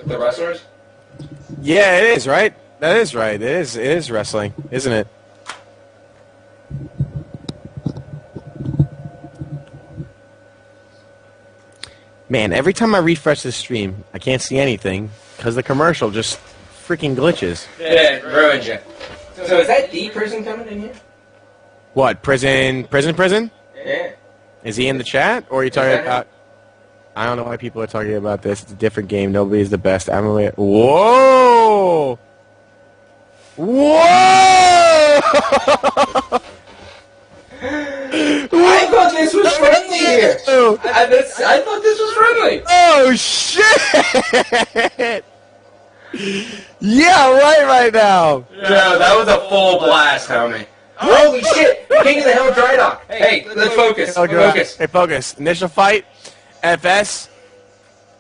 The wrestlers? Yeah, it is, right? That is right. It is wrestling, isn't it? Man, every time I refresh the stream, I can't see anything because the commercial just freaking glitches. Yeah, it ruined you. So is that the prison coming in here? What, prison? Yeah. Is he in the chat, or are you talking about... I don't know why people are talking about this. It's a different game. Nobody's the best. Whoa! Whoa! I thought this was friendly here. I thought this was friendly. Oh, shit! Yeah, right now. No, that was a full blast, homie. Holy shit! King of the Hill Drydock. Hey, let's focus. Focus. Hey, focus. Initial fight. FS.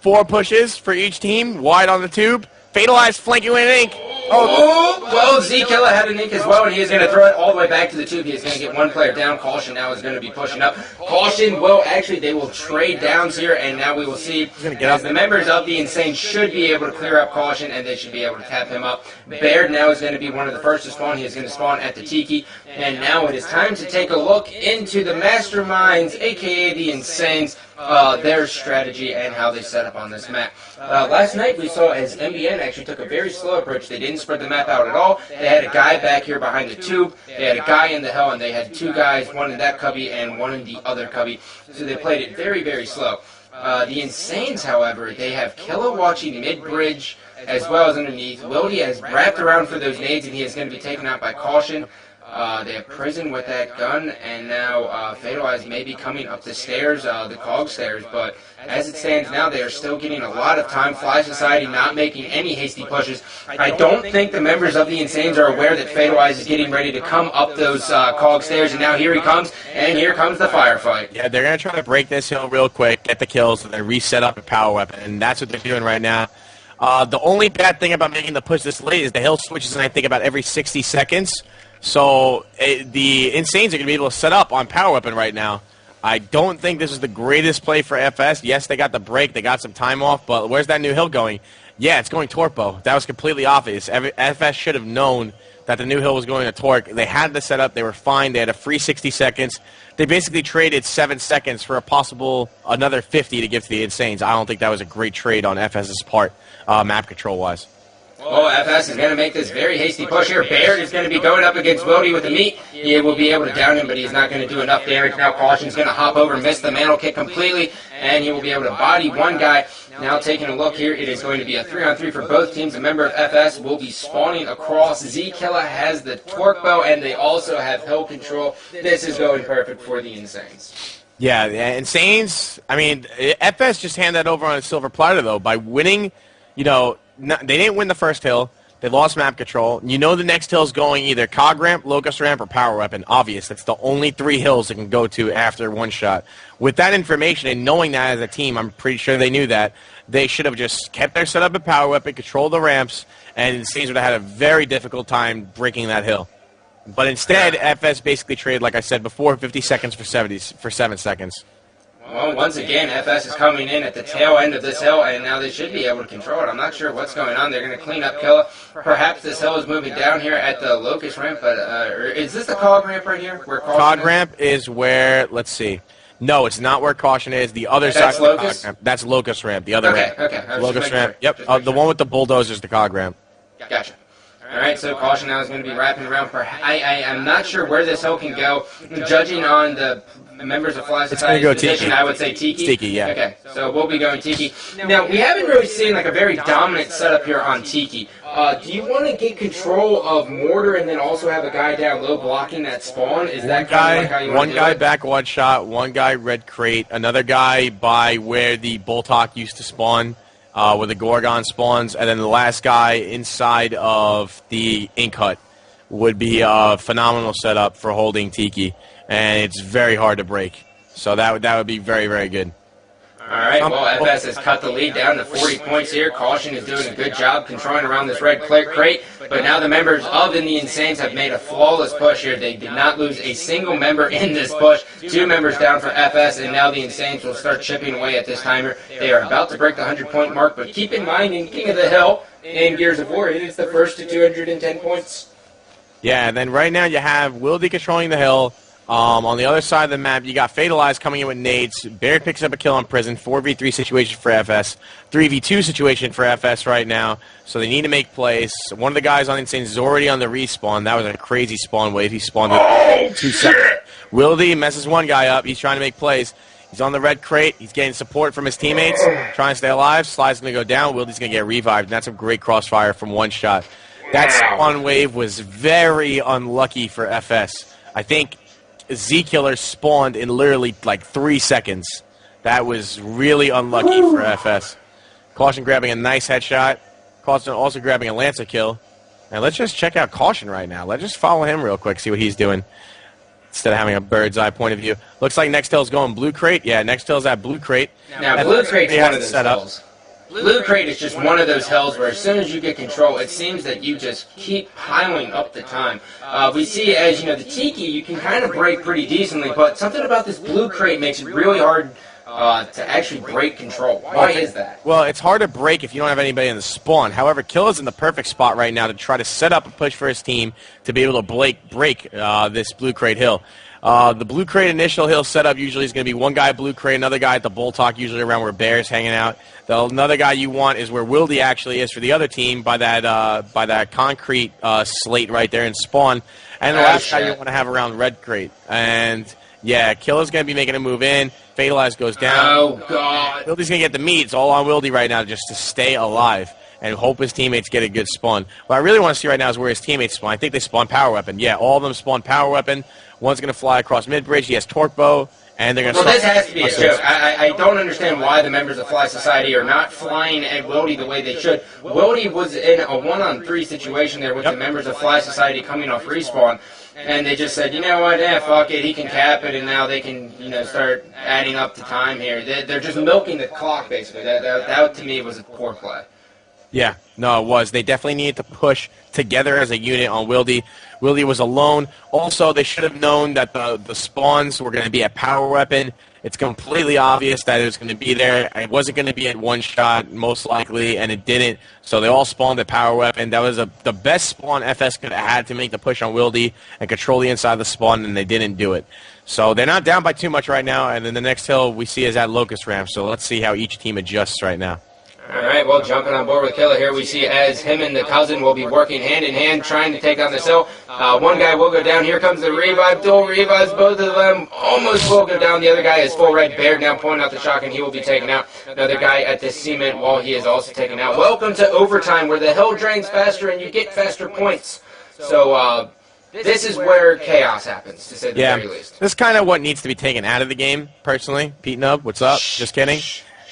4 pushes for each team. Wide on the tube. Fatalized flanking with an ink. Oh, well, Z-Killer had an ink as well, and he is going to throw it all the way back to the tube. He is going to get one player down. Caution now is going to be pushing up. Caution will actually, they will trade downs here, and now we will see as the members of the Insane should be able to clear up Caution, and they should be able to tap him up. Baird now is going to be one of the first to spawn. He is going to spawn at the Tiki, and now it is time to take a look into the Masterminds, a.k.a. the Insanes, their strategy and how they set up on this map. Last night we saw as MBN actually took a very slow approach. They didn't spread the map out at all. They had a guy back here behind the tube. They had a guy in the hill, and they had 2 guys, one in that cubby and one in the other cubby. So they played it very, very slow. The Insanes, however, they have Killa watching mid-bridge as well as underneath. Wildy has wrapped around for those nades, and he is going to be taken out by Caution. They have Prison with that gun, and now Fatalize may be coming up the stairs, the cog stairs, but as it stands now, they are still getting a lot of time. Fly Society not making any hasty pushes. I don't think the members of the Insanes are aware that Fatalize is getting ready to come up those cog stairs, and now here he comes, and here comes the firefight. Yeah, they're going to try to break this hill real quick, get the kills, and then reset up a power weapon, and that's what they're doing right now. The only bad thing about making the push this late is the hill switches, and I think about every 60 seconds. So the Insanes are going to be able to set up on power weapon right now. I don't think this is the greatest play for FS. Yes, they got the break. They got some time off. But where's that new hill going? Yeah, it's going Torpo. That was completely obvious. FS should have known that the new hill was going to Torque. They had the setup. They were fine. They had a free 60 seconds. They basically traded 7 seconds for a possible another 50 to give to the Insanes. I don't think that was a great trade on FS's part, map control-wise. Oh, FS is going to make this very hasty push here. Baird is going to be going up against Wildy with the meat. He will be able to down him, but he's not going to do enough damage. Now Caution's going to hop over, miss the mantle kick completely, and he will be able to body one guy. Now taking a look here, it is going to be a 3-on-3 for both teams. A member of FS will be spawning across. Z-Killa has the torque bow, and they also have hill control. This is going perfect for the Insanes. Yeah, the Insanes, I mean, FS just handed that over on a silver platter, though, by winning, you know, they didn't win the first hill. They lost map control. You know the next hill is going either cog ramp, locust ramp, or power weapon. Obvious. That's the only 3 hills they can go to after one shot. With that information and knowing that as a team, I'm pretty sure they knew that. They should have just kept their setup at power weapon, controlled the ramps, and Insanes would have had a very difficult time breaking that hill. But instead, FS basically traded, like I said before, 50 seconds for 7 seconds. Well, once again, FS is coming in at the tail end of this hill, and now they should be able to control it. I'm not sure what's going on. They're going to clean up Killa. Perhaps this hill is moving down here at the locust ramp, but is this the cog ramp right here? Where cog ramp is where, let's see. No, it's not where Caution is. The other side of the cog ramp. That's locust ramp, the other ramp. Okay. Locust ramp, yep. The one with the bulldozers is the cog ramp. Gotcha. All right, so Caution now is going to be wrapping around. I'm not sure where this hill can go. Judging on the members of Fly Society's position, I would say Tiki. Tiki, yeah. Okay, so we'll be going Tiki. Now, we haven't really seen like a very dominant setup here on Tiki. Do you want to get control of Mortar and then also have a guy down low blocking that spawn? Is that kind of like how you want to do it? One guy back one shot, one guy red crate, another guy by where the Boltok used to spawn. Where the Gorgon spawns, and then the last guy inside of the Ink Hut would be a phenomenal setup for holding Tiki, and it's very hard to break. So that would be very, very good. All right, well, FS has cut the lead down to 40 points here. Caution is doing a good job controlling around this red crate, but now the members of the Nsan3z have made a flawless push here. They did not lose a single member in this push. 2 members down for FS, and now the Nsan3z will start chipping away at this timer. They are about to break the 100-point mark, but keep in mind, in King of the Hill, in Gears of War, it is the first to 210 points. Yeah, and then right now you have Wildy controlling the hill. On the other side of the map, you got Fatalized coming in with nades. Baird picks up a kill on Prison. 4v3 situation for FS. 3v2 situation for FS right now. So they need to make plays. One of the guys on Nsan3z is already on the respawn. That was a crazy spawn wave. He spawned in 2 seconds. Wildy messes one guy up. He's trying to make plays. He's on the red crate. He's getting support from his teammates. Trying to stay alive. Slide's going to go down. Wildy's going to get revived. And that's a great crossfire from one shot. That spawn wave was very unlucky for FS. I think Z-Killer spawned in literally like 3 seconds. That was really unlucky for FS. Caution grabbing a nice headshot. Caution also grabbing a Lancer kill. And let's just check out Caution right now. Let's just follow him real quick, see what he's doing. Instead of having a bird's eye point of view. Looks like Nextel's going blue crate. Yeah, Nextel's at blue crate. Now, blue crate's one of those hills. Blue crate is just one of those hills where as soon as you get control, it seems that you just keep piling up the time. We see, as you know, the Tiki, you can kind of break pretty decently, but something about this blue crate makes it really hard to actually break control. Why is that? Well, it's hard to break if you don't have anybody in the spawn. However, Kill is in the perfect spot right now to try to set up a push for his team to be able to break this blue crate hill. The blue crate initial hill setup usually is going to be one guy at blue crate, another guy at the bull talk, usually around where Bear's hanging out. Another guy you want is where Wildy actually is for the other team by that concrete slate right there in spawn. And the last guy you want to have around red crate. And yeah, Killer's going to be making a move in. Fatalized goes down. Oh, God. Wildy's going to get the meat. It's all on Wildy right now just to stay alive and hope his teammates get a good spawn. What I really want to see right now is where his teammates spawn. I think they spawn power weapon. Yeah, all of them spawn power weapon. One's going to fly across mid-bridge. He has torque bow. And they're going to this has to be a joke. I don't understand why the members of Fly Society are not flying at Wildy the way they should. Wildy was in a 1-on-3 situation there with the members of Fly Society coming off respawn. And they just said, you know what, fuck it, he can cap it, and now they can, start adding up the time here. They're just milking the clock, basically. That to me, was a poor play. Yeah, no, it was. They definitely needed to push together as a unit on Wildy. Wildy was alone. Also, they should have known that the spawns were going to be at power weapon. It's completely obvious that it was going to be there. It wasn't going to be at one shot, most likely, and it didn't. So they all spawned at power weapon. That was the best spawn FS could have had to make the push on Wildy and control the inside of the spawn, and they didn't do it. So they're not down by too much right now, and then the next hill we see is at Locust Ramp. So let's see how each team adjusts right now. All right, well, jumping on board with Killer here, we see as him and the cousin will be working hand-in-hand trying to take down this hill. One guy will go down. Here comes the revive. Dual revives. Both of them almost will go down. The other guy is full red. Bear now pointing out the shotgun. He will be taken out. Another guy at the cement wall. He is also taken out. Welcome to overtime where the hill drains faster and you get faster points. So, this is where chaos happens, to say the very least. This is kind of what needs to be taken out of the game, personally. Pete Nub, what's up? Just kidding.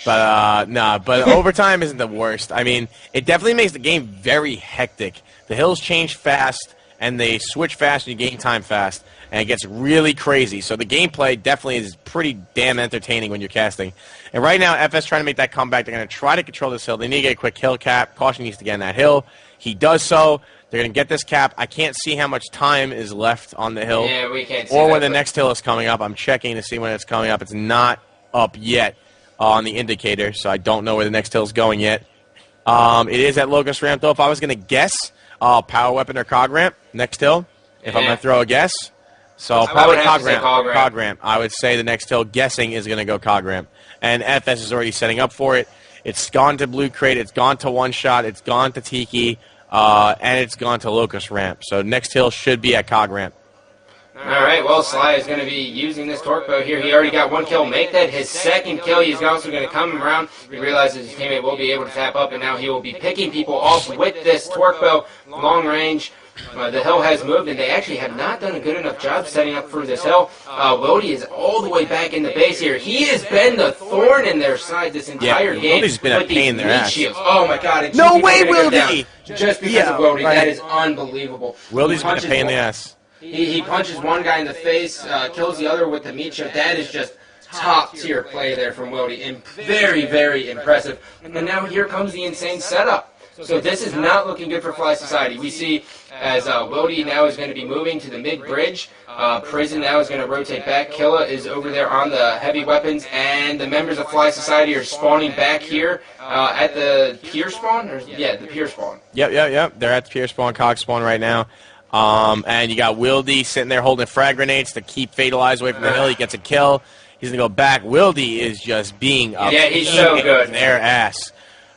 But, but overtime isn't the worst. I mean, it definitely makes the game very hectic. The hills change fast, and they switch fast, and you gain time fast, and it gets really crazy. So the gameplay definitely is pretty damn entertaining when you're casting. And right now, FS trying to make that comeback. They're going to try to control this hill. They need to get a quick hill cap. Caution needs to get in that hill. He does so. They're going to get this cap. I can't see how much time is left on the hill. Yeah, we can't see or when the next hill is coming up. I'm checking to see when it's coming up. It's not up yet on the indicator, so I don't know where the next hill is going yet. It is at Locust Ramp, though. If I was going to guess, power weapon or cog ramp, next hill, if I'm going to throw a guess. So probably cog ramp. I would say the next hill, guessing, is going to go cog ramp. And FS is already setting up for it. It's gone to Blue Crate, it's gone to One Shot, it's gone to Tiki, and it's gone to Locust Ramp. So next hill should be at cog ramp. All right, well, Sly is going to be using this torque bow here. He already got one kill. Make that his second kill. He's also going to come around. He realizes his teammate will be able to tap up, and now he will be picking people off with this torque bow, long range. The hill has moved, and they actually have not done a good enough job setting up for this hill. Wildy is all the way back in the base here. He has been the thorn in their side this entire game. Wildy's been a pain in their ass. Shields. Oh, my God. No way, Wildy! Just because of Wildy. Right. That is unbelievable. Wildy's been a pain in the ass. He punches one guy in the face, kills the other with the meat shield. That is just top tier play there from Wildy, and very, very impressive. And now here comes the insane setup. So this is not looking good for Fly Society. We see as Wildy now is going to be moving to the mid-bridge. Prison now is going to rotate back. Killa is over there on the heavy weapons, and the members of Fly Society are spawning back here at the pier spawn? Yeah, the pier spawn. Yep. They're at the pier spawn, cog spawn right now. And you got Wildy sitting there holding frag grenades to keep Fatalize away from the hill. He gets a kill. He's going to go back. Wildy is just being a he's so good. Their ass.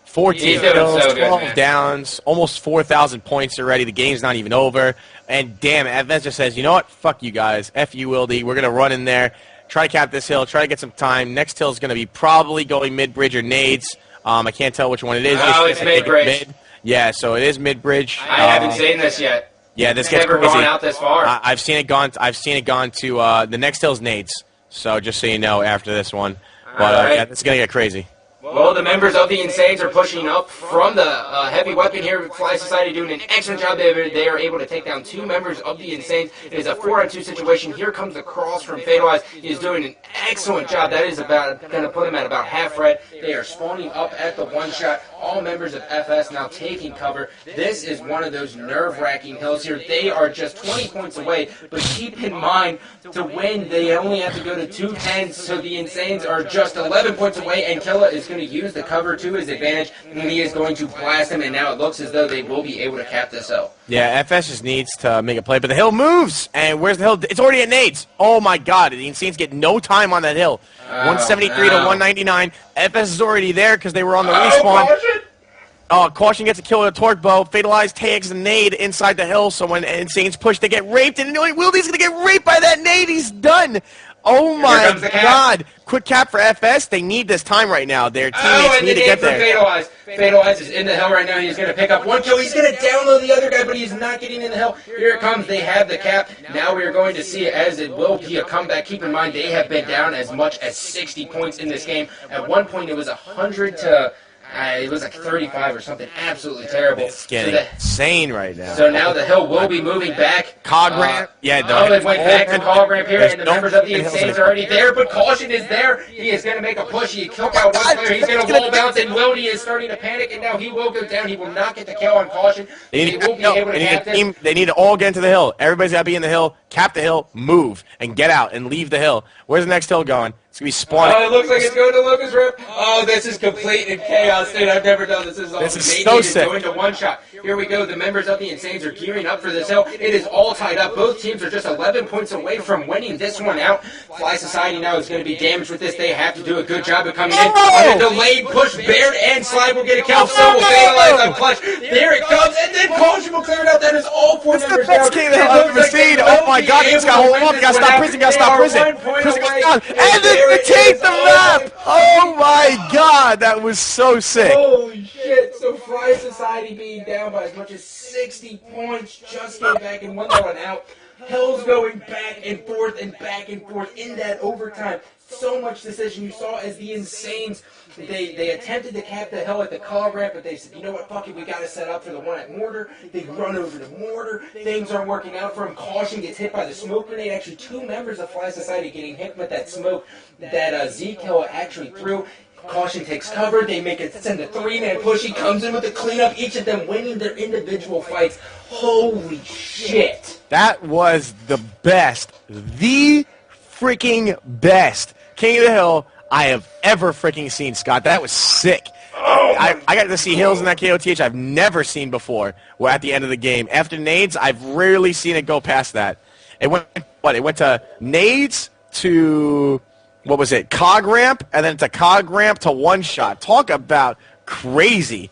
14 kills, so 12 downs, almost 4,000 points already. The game's not even over. And damn it, FS just says, you know what? Fuck you guys. F you, Wildy. We're going to run in there, try to cap this hill, try to get some time. Next hill is going to be probably going mid-bridge or nades. I can't tell which one it is. Oh, it's mid-bridge. Yeah, so it is mid-bridge. I haven't seen this yet. Yeah, this gets never crazy. Gone out this far. I've seen it gone to the next hill's nades. So just so you know, after this one. But yeah, it's going to get crazy. Well, the members of the Insanes are pushing up from the heavy weapon here. Fly Society doing an excellent job. They are able to take down 2 members of the Insanes. It is a 4-on-2 situation. Here comes the cross from Fatalize. He is doing an excellent job. That is about going to put him at about half red. They are spawning up at the one-shot. All members of FS now taking cover. This is one of those nerve-wracking hills here. They are just 20 points away, but keep in mind, to win, they only have to go to 2-10, so the Insanes are just 11 points away, and Killa is going to use the cover to his advantage, and he is going to blast him, and now it looks as though they will be able to cap this hill. Yeah, FS just needs to make a play, but the hill moves, and where's the hill? It's already at nades. Oh my god, the Insanes get no time on that hill. 173 to 199. FS is already there because they were on the respawn. Caution gets a kill with a torque bow. Fatalize tags a nade inside the hill, so when Insanes push, they get raped, and Wildy's going to get raped by that nade. He's done. Oh my god. Quick cap for FS. They need this time right now. Their teammates need to get there. Fatalize. Fatalize is in the hill right now. He's going to pick up 1 kill. He's going to download the other guy, but he's not getting in the hill. Here it comes. They have the cap. Now we are going to see it as it will be a comeback. Keep in mind, they have been down as much as 60 points in this game. At one point, it was 100 to... it was like 35 or something absolutely terrible. It's getting insane right now. So now the hill will be moving back. Cog ramp. It went back to Cog ramp here, and the members of the Insanes are already there, but Caution is there. He is going to make a push. He took out one player. He's going to roll bounce, and Wildy is starting to panic, and now he will go down. He will not get the kill on Caution. They will be able to cap this. They need to all get into the hill. Everybody's got to be in the hill, cap the hill, move, and get out and leave the hill. Where's the next hill going? It's going to be spawning. Oh, it looks like it's going to Lucas Rip. Oh, this is complete in chaos, dude. I've never done this. This is so sick. Going to one shot. Here we go. The members of the Insanes are gearing up for this hill. It is all tied up. Both teams are just 11 points away from winning this one out. Fly Society now is going to be damaged with this. They have to do a good job of coming in. On a delayed push, Baird and Slide will get a kill. So will Fatalize on clutch. There it comes, and then Caution will clear it out. That is all 4 members down. That's the best game that I've ever seen. Oh my god, he's got to hold on. You got to stop Prison. You got to stop Prison. Prison goes down. And then the take the map. Oh my god, that was so sick. Holy shit. So Fly Society being down by as much as 60 points just came back and won that one out. Hell's going back and forth in that overtime. So much decision. You saw as the Insanes, they attempted to cap the hill at the Cog ramp, but they said, you know what, fuck it, we got to set up for the one at Mortar. They run over to Mortar. Things aren't working out for him. Caution gets hit by the smoke grenade. Actually, 2 members of Fly Society getting hit with that smoke that Z-Kill actually threw. Caution takes cover. They send a 3-man push. He comes in with the cleanup. Each of them winning their individual fights. Holy shit. That was the best. The freaking best King of the Hill I have ever freaking seen, Scott. That was sick. I got to see hills in that KoTH I've never seen before. Well, at the end of the game. After nades, I've rarely seen it go past that. It went to nades to... what was it, Cog ramp, and then to Cog ramp to one shot. Talk about crazy.